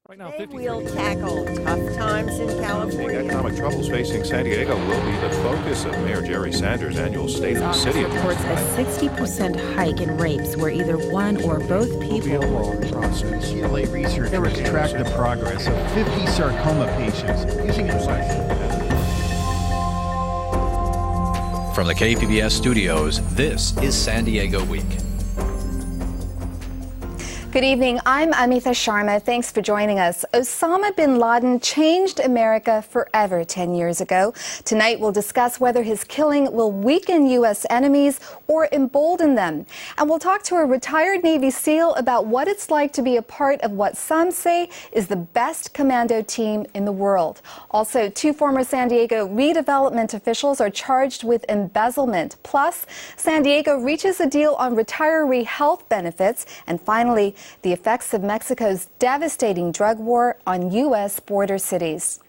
Right now, Today 53. we'll tackle tough times in The California. economic troubles facing San Diego will be the focus of Mayor Jerry Sanders' annual State of the City reports address. a 60% hike in rapes where either one or both people. long process. UCLA researchers tracked the progress of 50 sarcoma patients using From the KPBS studios, this is San Diego Week. Good evening. I'm Amita Sharma. Thanks for joining us. Osama bin Laden changed America forever 10 years ago. Tonight we'll discuss whether his killing will weaken U.S. enemies or embolden them. And we'll talk to a retired Navy SEAL about what it's like to be a part of what some say is the best commando team in the world. Also, two former San Diego redevelopment officials are charged with embezzlement. Plus, San Diego reaches a deal on retiree health benefits. And finally, the effects of Mexico's devastating drug war on U.S. border cities.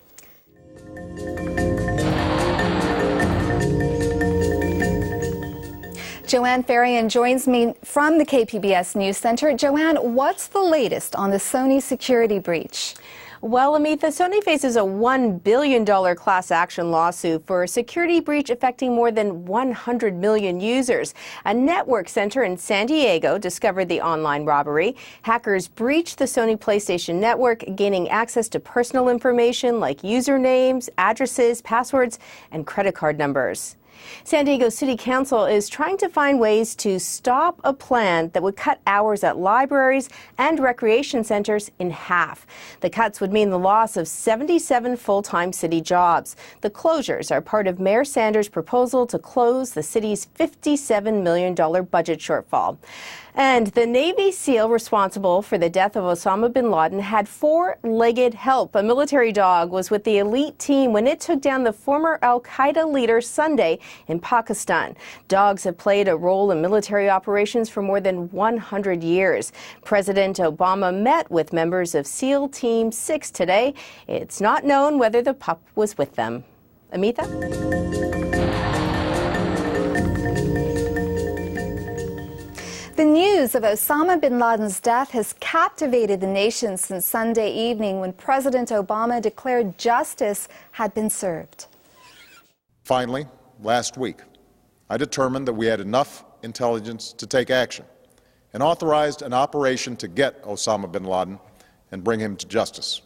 Joanne Farian joins me from the KPBS News Center. Joanne, what's the latest on the Sony security breach? Well, Amitha, Sony faces a $1 billion class action lawsuit for a security breach affecting more than 100 million users. A network center in San Diego discovered the online robbery. Hackers breached the Sony PlayStation network, gaining access to personal information like usernames, addresses, passwords, and credit card numbers. San Diego City Council is trying to find ways to stop a plan that would cut hours at libraries and recreation centers in half. The cuts would mean the loss of 77 full-time city jobs. The closures are part of Mayor Sanders' proposal to close the city's $57 million budget shortfall. And the Navy SEAL responsible for the death of Osama bin Laden had four-legged help. A military dog was with the elite team when it took down the former al-Qaeda leader Sunday in Pakistan. Dogs have played a role in military operations for more than 100 years. President Obama met with members of SEAL Team 6 today. It's not known whether the pup was with them. Amitha? The news of Osama bin Laden's death has captivated the nation since Sunday evening when President Obama declared justice had been served. Finally, last week, I determined that we had enough intelligence to take action and authorized an operation to get Osama bin Laden and bring him to justice.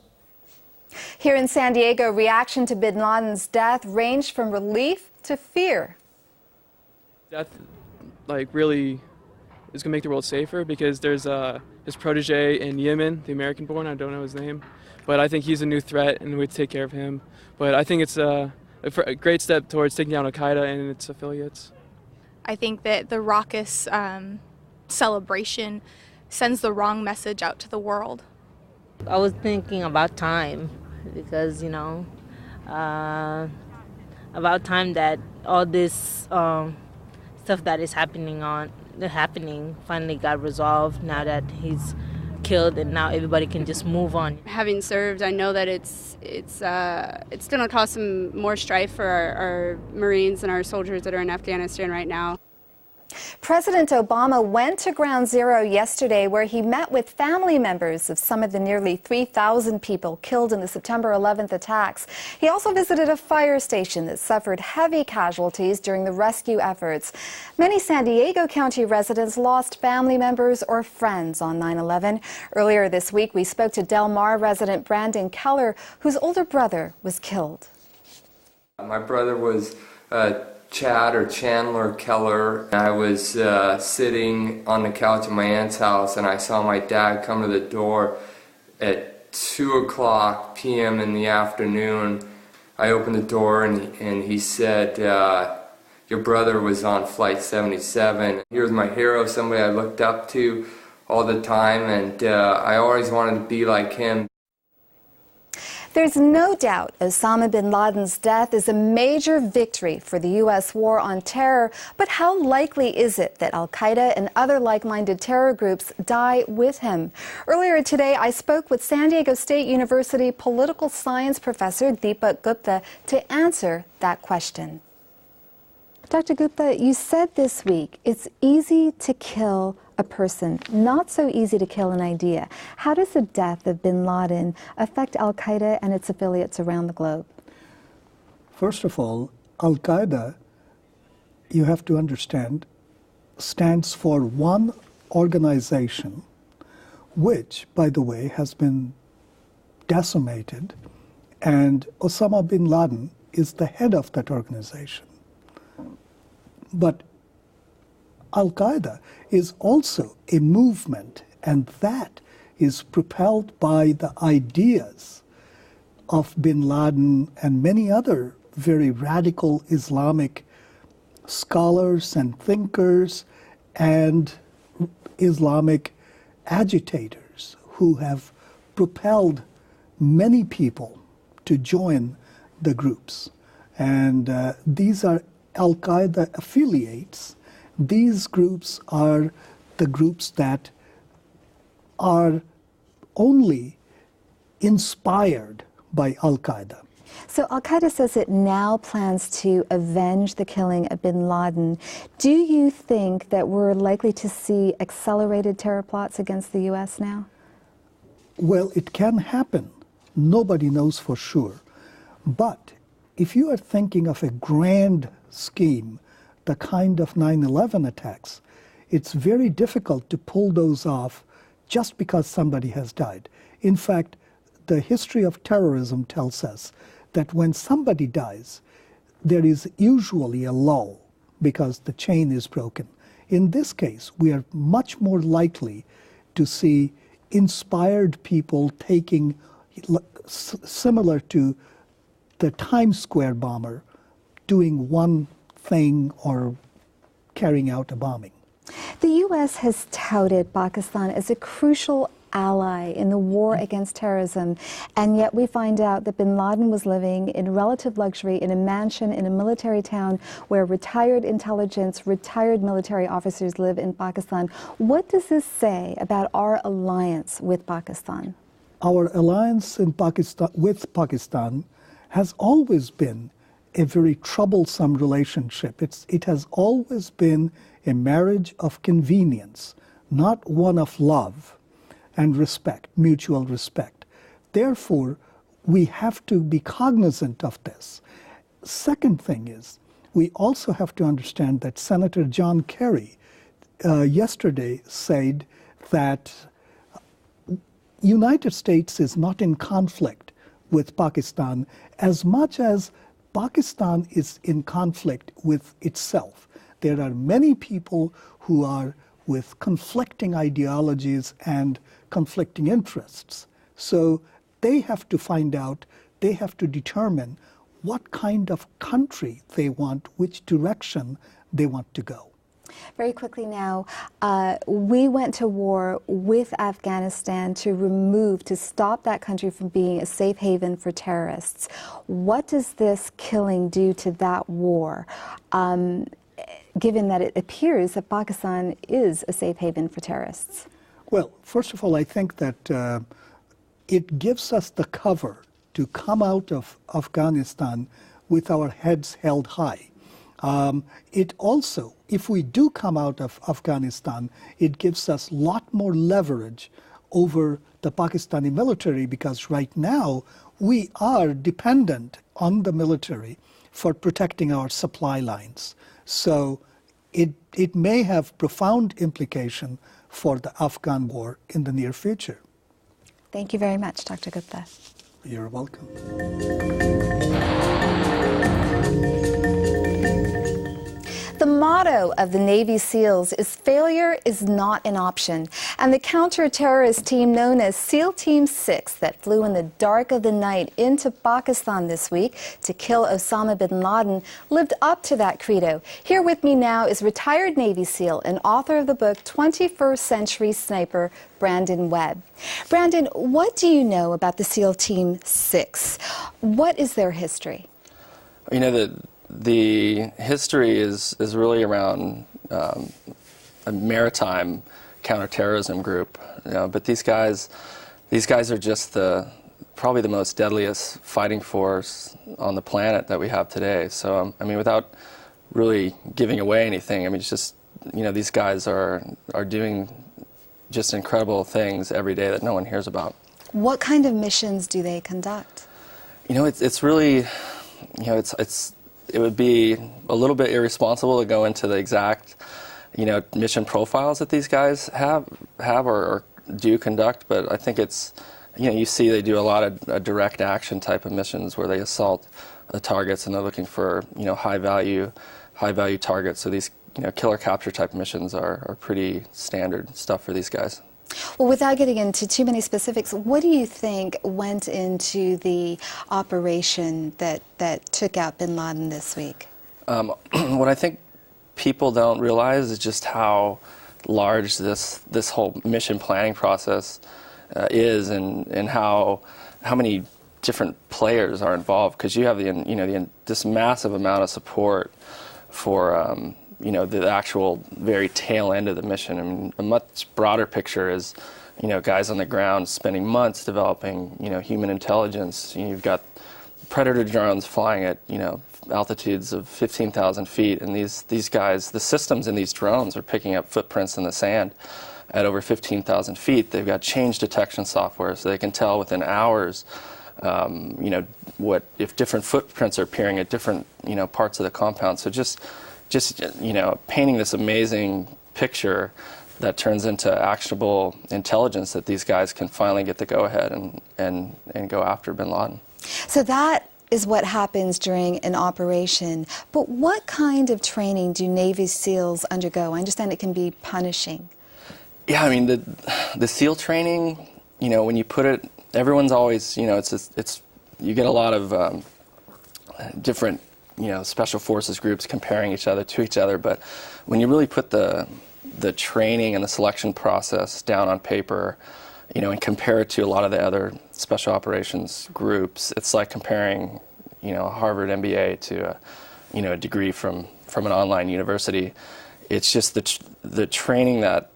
Here in San Diego, reaction to bin Laden's death ranged from relief to fear. Death, really is going to make the world safer because there's his protege in Yemen, the American-born, I don't know his name, but I think he's a new threat and we'd take care of him. But I think it's a great step towards taking down al-Qaeda and its affiliates. I think that the raucous celebration sends the wrong message out to the world. I was thinking about time because, about time that all this stuff that is happening finally got resolved now that he's killed and now everybody can just move on. Having served, I know that it's going to cause some more strife for our Marines and our soldiers that are in Afghanistan right now. President Obama went to Ground Zero yesterday where he met with family members of some of the nearly 3,000 people killed in the September 11th attacks. He also visited a fire station that suffered heavy casualties during the rescue efforts. Many San Diego County residents lost family members or friends on 9/11. Earlier this week, we spoke to Del Mar resident Brandon Keller, whose older brother was killed. My brother was Chad or Chandler Keller. I was sitting on the couch at my aunt's house and I saw my dad come to the door at 2:00 p.m. in the afternoon. I opened the door and he said, your brother was on Flight 77. He was my hero, somebody I looked up to all the time, and I always wanted to be like him. There's no doubt Osama bin Laden's death is a major victory for the U.S. war on terror, but how likely is it that al-Qaeda and other like-minded terror groups die with him? Earlier today, I spoke with San Diego State University political science professor Deepak Gupta to answer that question. Dr. Gupta, you said this week it's easy to kill a person, not so easy to kill an idea. How does the death of bin Laden affect al-Qaeda and its affiliates around the globe? First of all, al-Qaeda, you have to understand, stands for one organization, which, by the way, has been decimated, and Osama bin Laden is the head of that organization. But al-Qaeda is also a movement, and that is propelled by the ideas of bin Laden and many other very radical Islamic scholars and thinkers and Islamic agitators who have propelled many people to join the groups. And these are al-Qaeda affiliates. These groups are the groups that are only inspired by al-Qaeda. So al-Qaeda says it now plans to avenge the killing of bin Laden. Do you think that we're likely to see accelerated terror plots against the U.S. now? Well, it can happen. Nobody knows for sure. But if you are thinking of a grand scheme, the kind of 9/11 attacks, it's very difficult to pull those off just because somebody has died. In fact, the history of terrorism tells us that when somebody dies, there is usually a lull because the chain is broken. In this case, we are much more likely to see inspired people taking, similar to the Times Square bomber, doing one thing or carrying out a bombing. The U.S. has touted Pakistan as a crucial ally in the war against terrorism, and yet we find out that bin Laden was living in relative luxury in a mansion in a military town where retired intelligence, retired military officers live in Pakistan. What does this say about our alliance with Pakistan? Our alliance in Pakistan, with Pakistan has always been a very troublesome relationship. It has always been a marriage of convenience, not one of love and respect, mutual respect. Therefore, we have to be cognizant of this. Second thing is, we also have to understand that Senator John Kerry yesterday said that United States is not in conflict with Pakistan as much as Pakistan is in conflict with itself. There are many people who are with conflicting ideologies and conflicting interests. So they have to find out, they have to determine what kind of country they want, which direction they want to go. Very quickly now, we went to war with Afghanistan to stop that country from being a safe haven for terrorists. What does this killing do to that war, given that it appears that Pakistan is a safe haven for terrorists? Well, first of all, I think that it gives us the cover to come out of Afghanistan with our heads held high. It also, if we do come out of Afghanistan, it gives us a lot more leverage over the Pakistani military, because right now we are dependent on the military for protecting our supply lines. So it may have profound implication for the Afghan war in the near future. Thank you very much, Dr. Gupta. You're welcome. The motto of the Navy SEALs is "Failure is not an option." And the counter-terrorist team known as SEAL Team 6 that flew in the dark of the night into Pakistan this week to kill Osama bin Laden lived up to that credo. Here with me now is retired Navy SEAL and author of the book 21st Century Sniper, Brandon Webb. Brandon, what do you know about the SEAL Team 6? What is their history? You know, the history is really around a maritime counterterrorism group, you know, but these guys are just probably the most deadliest fighting force on the planet that we have today. So I mean, without really giving away anything, I mean, it's just these guys are doing just incredible things every day that no one hears about. What kind of missions do they conduct? It's really, it would be a little bit irresponsible to go into the exact, mission profiles that these guys have or do conduct, but I think it's, you see they do a lot of direct action type of missions where they assault the targets and they're looking for, high value targets. So these, killer capture type missions are pretty standard stuff for these guys. Well, without getting into too many specifics, what do you think went into the operation that took out bin Laden this week? What I think people don't realize is just how large this whole mission planning process is, and how many different players are involved. Because you have this massive amount of support for the actual very tail end of the mission. I mean, a much broader picture is, guys on the ground spending months developing, human intelligence. You've got Predator drones flying at, altitudes of 15,000 feet, and these guys, the systems in these drones are picking up footprints in the sand at over 15,000 feet. They've got change detection software, so they can tell within hours, what if different footprints are appearing at different, parts of the compound. So just painting this amazing picture that turns into actionable intelligence that these guys can finally get the go-ahead and go after bin Laden. So that is what happens during an operation. But what kind of training do Navy SEALs undergo? I understand it can be punishing. Yeah, I mean, the SEAL training, when you put it, everyone's always, it's you get a lot of different special forces groups comparing each other to each other, but when you really put the training and the selection process down on paper, and compare it to a lot of the other special operations groups, it's like comparing, a Harvard MBA to a degree from an online university. It's just the training that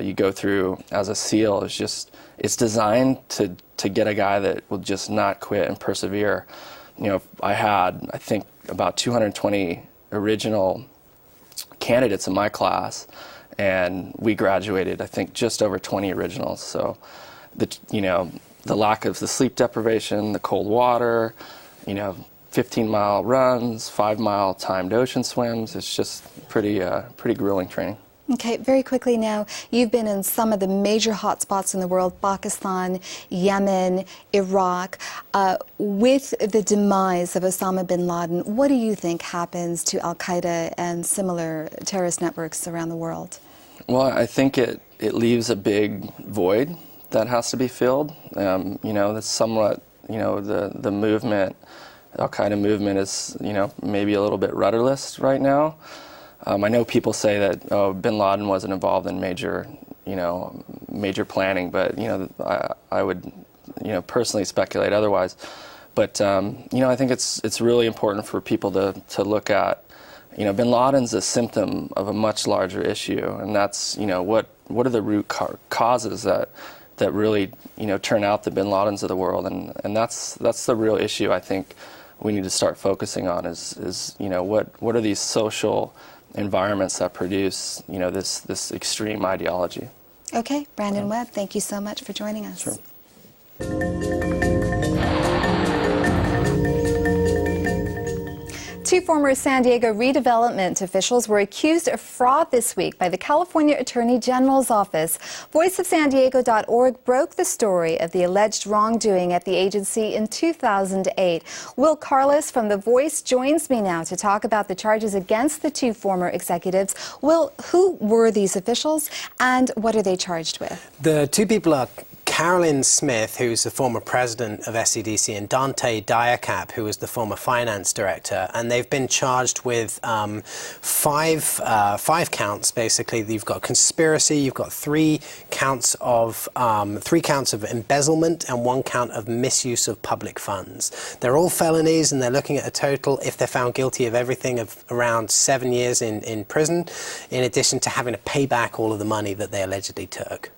you go through as a SEAL is just, it's designed to get a guy that will just not quit and persevere. I had, I think, about 220 original candidates in my class, and we graduated, I think, just over 20 originals. So, the lack of the sleep deprivation, the cold water, 15-mile runs, 5-mile timed ocean swims, it's just pretty grueling training. Okay, very quickly now, you've been in some of the major hotspots in the world, Pakistan, Yemen, Iraq. With the demise of Osama bin Laden, what do you think happens to Al-Qaeda and similar terrorist networks around the world? Well, I think it leaves a big void that has to be filled. That's somewhat, the movement, the Al-Qaeda movement is, maybe a little bit rudderless right now. I know people say that bin Laden wasn't involved in major planning, but I would personally speculate otherwise. But I think it's really important for people to look at, bin Laden's a symptom of a much larger issue, and that's what are the root causes that really turn out the bin Ladens of the world, and that's the real issue I think we need to start focusing on is what are these social environments that produce, this extreme ideology. Okay, Brandon Webb, thank you so much for joining us. Sure. Two former San Diego redevelopment officials were accused of fraud this week by the California Attorney General's office. VoiceofSanDiego.org broke the story of the alleged wrongdoing at the agency in 2008. Will Carlos from The Voice joins me now to talk about the charges against the two former executives. Will, who were these officials and what are they charged with? The two people are Carolyn Smith, who's the former president of SCDC, and Dante Diacap, who was the former finance director, and they've been charged with five counts. Basically, you've got conspiracy, you've got three counts of embezzlement, and 1 count of misuse of public funds. They're all felonies, and they're looking at a total, if they're found guilty of everything, of around 7 years in prison, in addition to having to pay back all of the money that they allegedly took.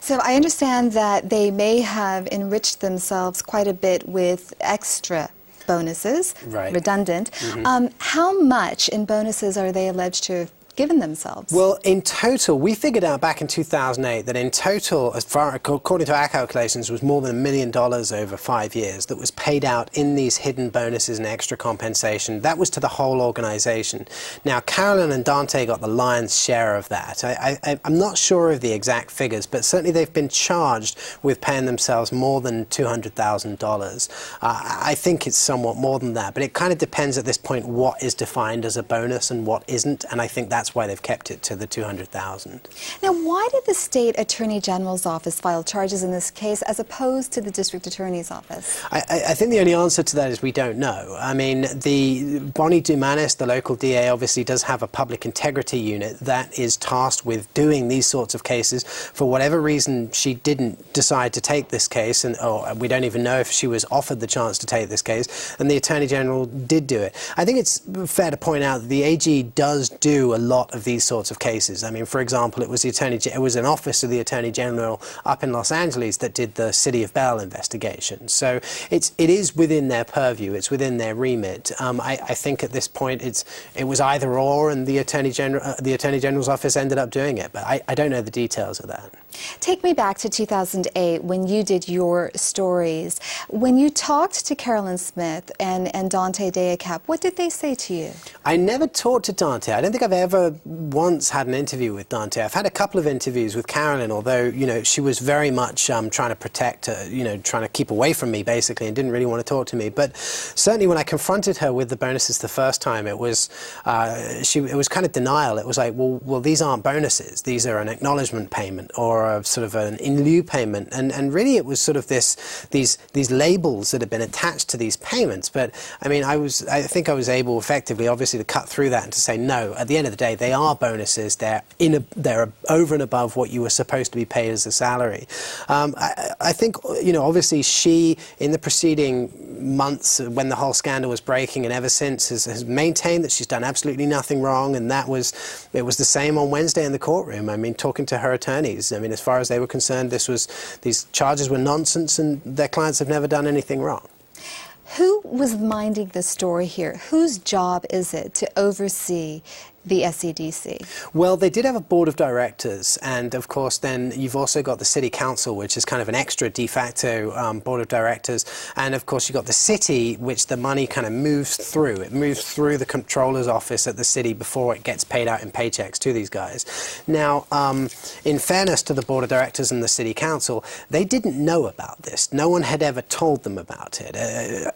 So I understand that they may have enriched themselves quite a bit with extra bonuses, right. Redundant. Mm-hmm. How much in bonuses are they alleged to have given themselves? Well, in total, we figured out back in 2008 that in total, according to our calculations, was more than $1 million over 5 years that was paid out in these hidden bonuses and extra compensation. That was to the whole organization. Now, Carolyn and Dante got the lion's share of that. I'm not sure of the exact figures, but certainly they've been charged with paying themselves more than $200,000. I think it's somewhat more than that, but it kind of depends at this point what is defined as a bonus and what isn't, and I think that's why they've kept it to the $200,000. Now, why did the State Attorney General's office file charges in this case as opposed to the District Attorney's office? I think the only answer to that is we don't know. I mean, the Bonnie Dumanis, the local DA, obviously does have a public integrity unit that is tasked with doing these sorts of cases. For whatever reason, she didn't decide to take this case, or we don't even know if she was offered the chance to take this case, and the Attorney General did do it. I think it's fair to point out that the AG does do a lot of these sorts of cases. I mean, for example, it was an office of the Attorney General up in Los Angeles that did the City of Bell investigation. So it is within their purview. It's within their remit. I think at this point it was either or, and the Attorney General's office ended up doing it. But I don't know the details of that. Take me back to 2008 when you did your stories. When you talked to Carolyn Smith and Dante Diacap, what did they say to you? I never talked to Dante. I don't think I've ever once had an interview with Dante. I've had a couple of interviews with Carolyn, although, you know, she was very much trying to protect, trying to keep away from me, basically, and didn't really want to talk to me. But certainly when I confronted her with the bonuses the first time, it was kind of denial. It was like, well, these aren't bonuses. These are an acknowledgement payment or a sort of an in lieu payment. And really it was sort of these labels that had been attached to these payments. But I mean, I think I was able effectively, obviously, to cut through that and to say, no, at the end of the day, they are bonuses. They're over and above what you were supposed to be paid as a salary. I think, you know, obviously she, in the preceding months when the whole scandal was breaking and ever since, has maintained that she's done absolutely nothing wrong, and it was the same on Wednesday in the courtroom. I mean, talking to her attorneys, I mean, as far as they were concerned, these charges were nonsense and their clients have never done anything wrong. Who was minding the story here? Whose job is it to oversee the SEDC? Well, they did have a board of directors, and of course then you've also got the city council, which is kind of an extra de facto board of directors, and of course you've got the city, which the money kind of moves through. It moves through the comptroller's office at the city before it gets paid out in paychecks to these guys. Now, in fairness to the board of directors and the city council, they didn't know about this. No one had ever told them about it.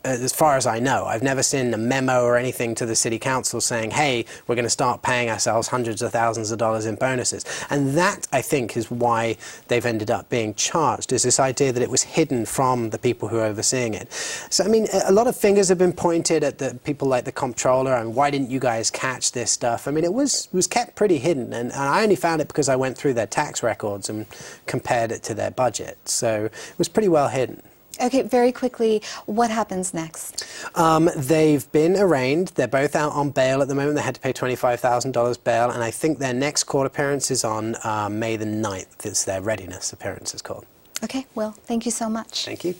As far as I know, I've never seen a memo or anything to the city council saying, hey, we're going to start paying ourselves hundreds of thousands of dollars in bonuses. And that, I think, is why they've ended up being charged, is this idea that it was hidden from the people who are overseeing it. So, I mean, a lot of fingers have been pointed at the people like the comptroller, and why didn't you guys catch this stuff? I mean, it was kept pretty hidden, and I only found it because I went through their tax records and compared it to their budget. So it was pretty well hidden. Okay, very quickly, what happens next? They've been arraigned. They're both out on bail at the moment. They had to pay $25,000 bail, and I think their next court appearance is on May the 9th. It's their readiness appearance, it's called. Okay, well, thank you so much. Thank you.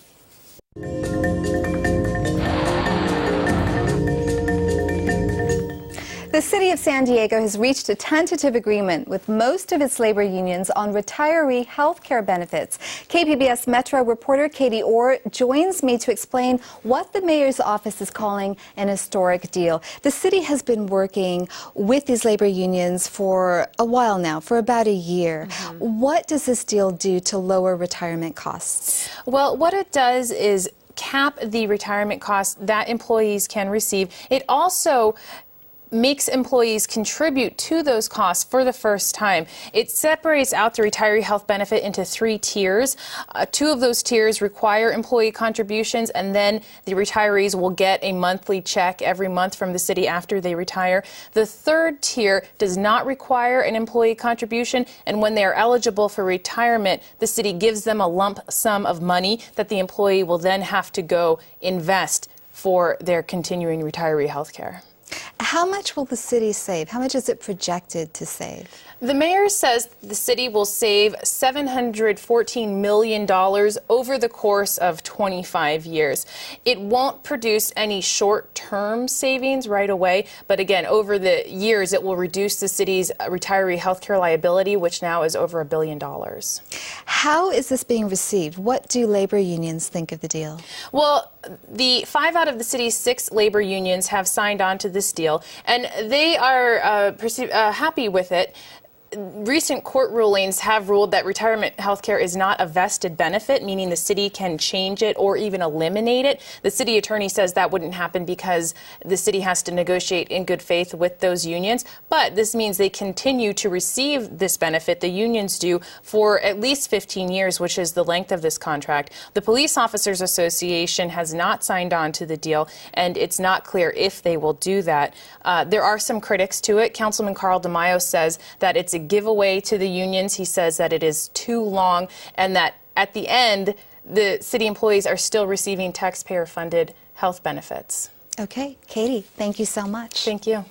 The city of San Diego has reached a tentative agreement with most of its labor unions on retiree health care benefits. KPBS Metro reporter Katie Orr joins me to explain what the mayor's office is calling an historic deal. The city has been working with these labor unions for a while now, for about a year. What does this deal do to lower retirement costs? Well, what it does is cap the retirement costs that employees can receive. It also makes employees contribute to those costs for the first time. It separates out the retiree health benefit into 3 tiers. 2 of those tiers require employee contributions, and then the retirees will get a monthly check every month from the city after they retire. The 3rd tier does not require an employee contribution, and when they are eligible for retirement, the city gives them a lump sum of money that the employee will then have to go invest for their continuing retiree health care. How much will the city save? How much is it projected to save? The mayor says the city will save $714 million over the course of 25 years. It won't produce any short-term savings right away, but again, over the years, it will reduce the city's retiree health care liability, which now is over $1 billion. How is this being received? What do labor unions think of the deal? Well, the 5 out of the city's 6 labor unions have signed on to this deal, and they are happy with it. Recent court rulings have ruled that retirement health care is not a vested benefit, meaning the city can change it or even eliminate it. The city attorney says that wouldn't happen because the city has to negotiate in good faith with those unions. But this means they continue to receive this benefit, the unions do, for at least 15 years, which is the length of this contract. The Police Officers Association has not signed on to the deal, and it's not clear if they will do that. There are some critics to it. Councilman Carl DeMaio says that it's a giveaway to the unions. He says that it is too long and that at the end, the city employees are still receiving taxpayer-funded health benefits. Okay, Katie, thank you so much. Thank you.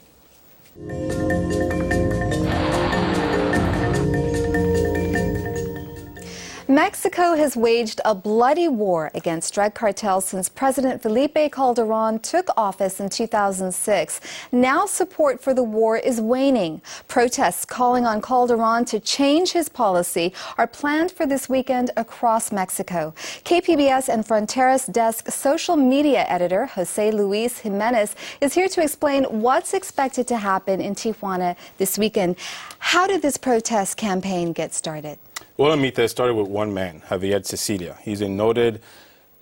Mexico has waged a bloody war against drug cartels since President Felipe Calderón took office in 2006. Now support for the war is waning. Protests calling on Calderón to change his policy are planned for this weekend across Mexico. KPBS and Fronteras Desk social media editor Jose Luis Jimenez is here to explain what's expected to happen in Tijuana this weekend. How did this protest campaign get started? Well, Amita, started with one man, Javier Cecilia. He's a noted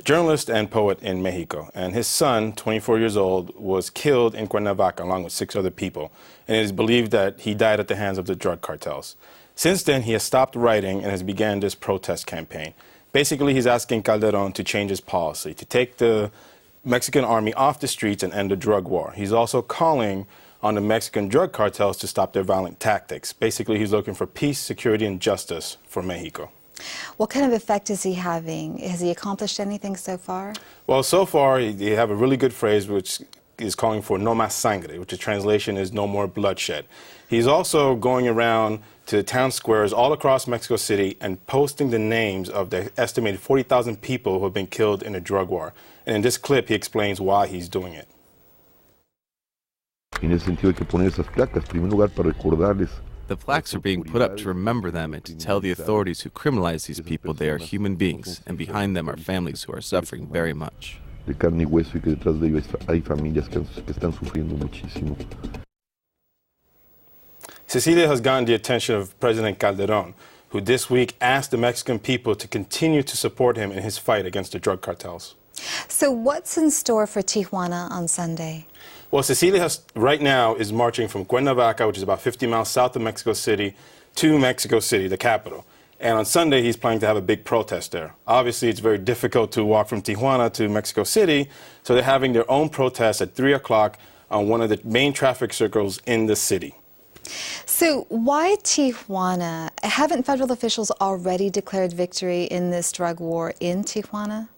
journalist and poet in Mexico. And his son, 24 years old, was killed in Cuernavaca along with 6 other people. And it is believed that he died at the hands of the drug cartels. Since then, he has stopped writing and has begun this protest campaign. Basically, he's asking Calderón to change his policy, to take the Mexican army off the streets and end the drug war. He's also calling on the Mexican drug cartels to stop their violent tactics. Basically, he's looking for peace, security, and justice for Mexico. What kind of effect is he having? Has he accomplished anything so far? Well, so far, they have a really good phrase which is calling for no más sangre, which the translation is no more bloodshed. He's also going around to town squares all across Mexico City and posting the names of the estimated 40,000 people who have been killed in a drug war. And in this clip, he explains why he's doing it. En el sentido de que poner esas placas, en primer lugar, para recordarles. The plaques are being put up to remember them and to tell the authorities who criminalize these people they are human beings, and behind them are families who are suffering very much. De carne y hueso, y que detrás de ellos hay familias que están sufriendo muchísimo. Cecilia has gotten the attention of President Calderón, who this week asked the Mexican people to continue to support him in his fight against the drug cartels. So what's in store for Tijuana on Sunday? Well, Cecilia right now is marching from Cuernavaca, which is about 50 miles south of Mexico City, to Mexico City, the capital. And on Sunday, he's planning to have a big protest there. Obviously, it's very difficult to walk from Tijuana to Mexico City, so they're having their own protest at 3 o'clock on one of the main traffic circles in the city. So why Tijuana? Haven't federal officials already declared victory in this drug war in Tijuana?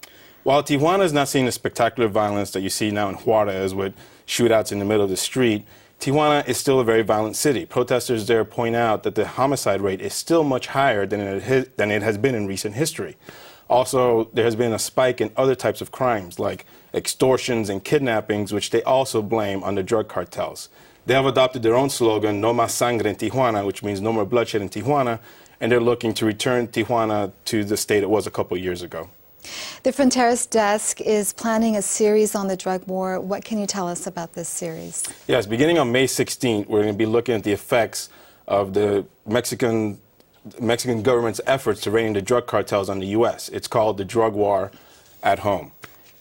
While Tijuana is not seeing the spectacular violence that you see now in Juarez with shootouts in the middle of the street, Tijuana is still a very violent city. Protesters there point out that the homicide rate is still much higher than it has been in recent history. Also, there has been a spike in other types of crimes like extortions and kidnappings, which they also blame on the drug cartels. They have adopted their own slogan, No Más Sangre en Tijuana, which means no more bloodshed in Tijuana, and they're looking to return Tijuana to the state it was a couple years ago. The Fronteras Desk is planning a series on the drug war. What can you tell us about this series? Yes, beginning on May 16th, we're going to be looking at the effects of the Mexican government's efforts to rein in the drug cartels on the U.S. It's called the Drug War at Home.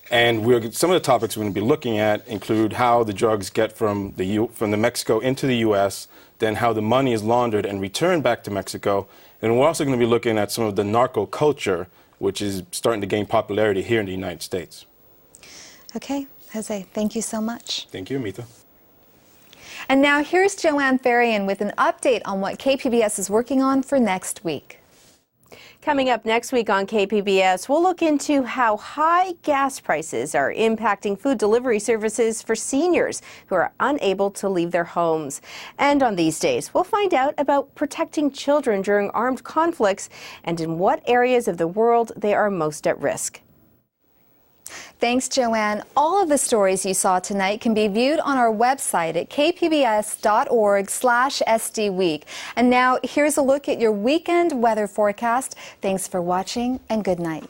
And some of the topics we're going to be looking at include how the drugs get from the Mexico into the U.S., then how the money is laundered and returned back to Mexico. And we're also going to be looking at some of the narco culture, which is starting to gain popularity here in the United States. Okay, Jose, thank you so much. Thank you, Amita. And now here's Joanne Farian with an update on what KPBS is working on for next week. Coming up next week on KPBS, we'll look into how high gas prices are impacting food delivery services for seniors who are unable to leave their homes. And on these days, we'll find out about protecting children during armed conflicts and in what areas of the world they are most at risk. Thanks, Joanne. All of the stories you saw tonight can be viewed on our website at kpbs.org/SDWeek. And now here's a look at your weekend weather forecast. Thanks for watching and good night.